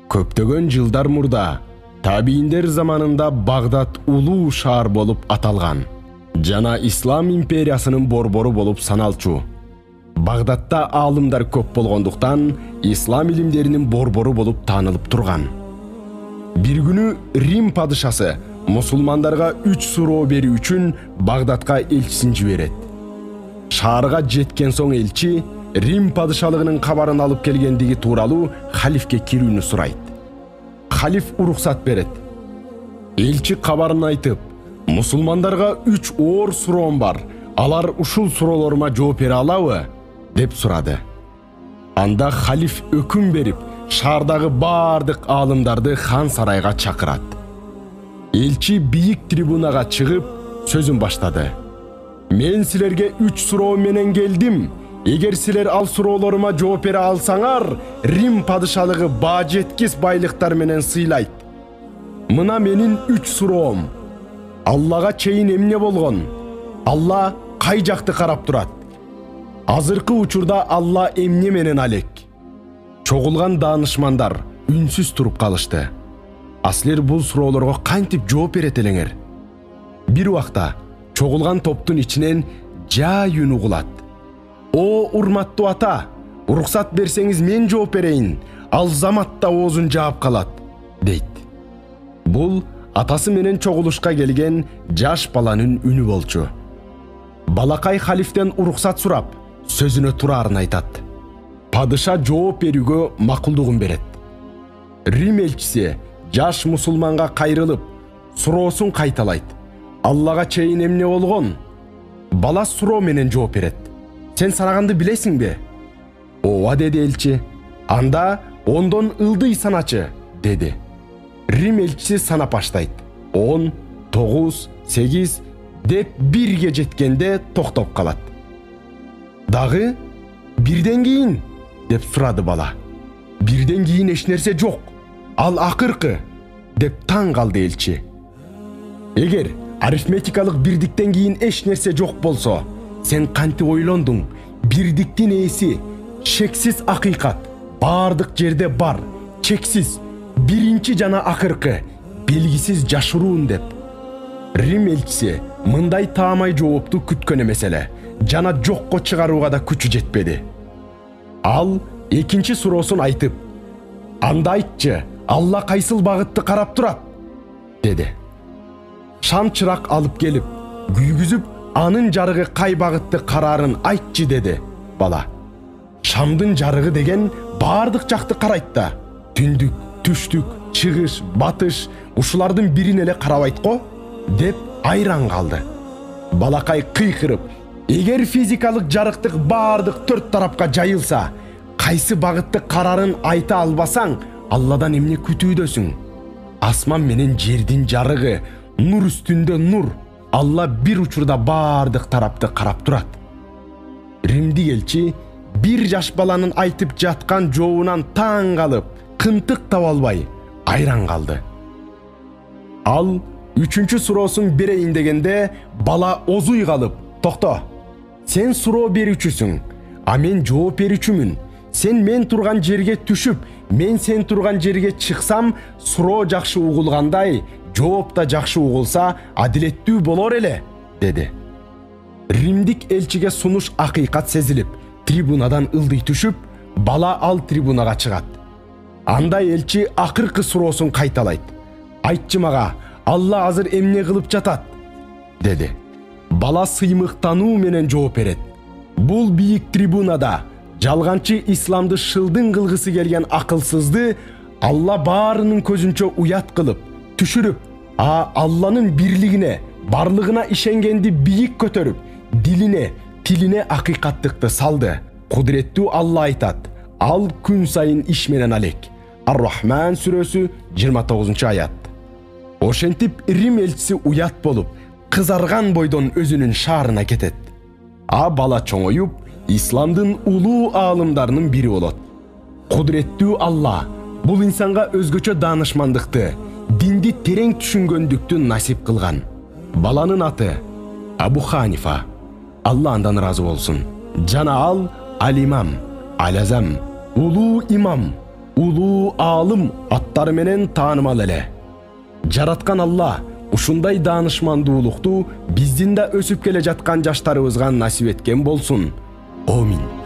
Көптөгөн жылдар мурда табийиндер заманында Багдад улуу шаар болуп аталган жана Ислам империясынын борбору болуп саналчу. Багдадта аалымдар көп болгондуктан ислам илимдеринин борбору болуп таанылып турган. Бир күнү Рим падышасы мусулмандарга 3 суроо берүү үчүн Багдадка элчисин жиберет. Шаарга жеткен соң элчи Рим падышалыгынын кабарын алып келгендиги тууралуу халифке кирүүнү сурайт. Халиф уруксат берет. Элчи кабарын айтып, мусулмандарга 3 оор суроом бар. Алар ушул суроолорума жооп бере алабы? Деп сурады. Анда халиф өкүм берип, шаардагы бардык аалымдарды хан сарайга чакырат. Элчи бийик трибунага чыгып, сөзүн баштады. Мен силерге 3 суроо менен келдим. Эгер силер ал суроолорума жооп бере алсаңар, Рим падышалыгы баа жеткис байлыктар менен сыйлайт. Мына менин 3 суроом. Аллага чейин эмне болгон? Алла кай жакты карап турат? Азыркы учурда Алла эмне менен алек? Чогулган даанышмандар үнсүз туруп калышты. Силер бул суроолорго кантип жооп берет элеңер? Бир убакта чогулган топтун ичинен жай үн угулат. О урматтуу ата, уруксат берсеңиз мен жооп берейин. Ал заматта оозун жаап калат, дейт. Бул атасы менен чогулушка келген жаш баланын үнү болчу. Балакай халифтен уруксат сурап, сөзүнө турарын айтат. Падыша жооп берүүгө макулдугун берет. Рим элчиси жаш мусулманга кайрылып, суроосун кайталайт. Аллага чейин эмне болгон? Бала суроо менен жооп берет. Сен санаганды билесиңби? Ооба, деди элчи. Анда ондон ылдый саначы, деди. Рим элчиси санап баштайт. 10, 9, 8 деп 1ге жеткенде токтоп калат. Дагы бирден кийин деп сурады бала. Бирден кийин эч нерсе жок. Ал акыркы деп таң калды элчи. Эгер арифметикалык бирдиктен кийин эч нерсе жок болсо, сен кантип ойлондуң? Бирдиктин ээси чексиз акыйкат, бардык жерде бар, чексиз, биринчи жана акыркы, белгисиз жашыруун деп. Рим элчиси мындай таамай жоопту күткөн эмес эле, жана жокко чыгарууга да күчү жетпеди. Ал экинчи суроосун айтып, анда айтчы, Алла кайсыл багытты карап турат, деди. Шам чырак алып келип, күйгүзүп, анын жарыгы кай багытты караарын айтчы, деди бала. Шамдын жарыгы деген бардык жакты карайт да. Түндүк, түштүк, чыгыш, батыш, ушулардын бирин эле карабайт го, деп айран калды. Балакай кыйкырып, эгер физикалык жарыктык бардык 4 тарапка жайылса, кайсы багытты карарын айта албасаң, Алладан эмне күтүүдөсүң? Асман менен жердин жарыгы, нур үстүндө нур. Алла бир учурда бардык тарапты карап турат. Римдик элчи бир жаш баланын айтып жаткан жообунан таң калып, кынтык таба албай, айран калды. Ал үчүнчү суроосун берейин дегенде, бала озуй калып, токто. Сен суроо берүүчүсүң, а мен жооп берүүчүмүн. Сен мен турган жерге түшүп, мен сен турган жерге чыксам, суроо жакшы угулгандай, жооп да жакшы угулса, адилеттүү болор эле, деди. Римдик элчиге сунуш акыйкат сезилип, трибунадан ылдый түшүп, бала ал трибунага чыгат. Анда элчи акыркы суроосун кайталайт. Айтчы мага, Алла азыр эмне кылып жатат, деди. Бала сыймыктануу менен жооп берет. Бул бийик трибунада жалганчы исламды шылдың кылгысы келген акылсызды Алла баарынын көзүнчө уят кылып, түшүрүп, Алланын бирлигине, барлыгына ишенгенди бийик көтөрүп, дилине, тилине акыйкаттыкты салды. Кудуреттүү Алла айтат, ал күн сайын иш менен алек. Ар-Рахман сүрөсү 29-аят. Ошентип Рим элчиси уят болуп, кызарган бойдон өзүнүн шаарына кетет. Бала чоңоюп, исламдын улуу аалымдарынын бири болот. Кудуреттүү Алла бул инсанга өзгөчө даанышмандыкты, динди терең түшүнгөндүктү насип кылган. Баланын аты Абу Ханифа. Алла андан разы болсун. Жана ал Ал-Имам, Ал-Азам, улуу имам, улуу аалым аттары менен таанымал эле. Жараткан Алла ушундай даанышмандуулукту биздин да өсүп келе жаткан жаштарыбызга насип эткен болсун. Амин.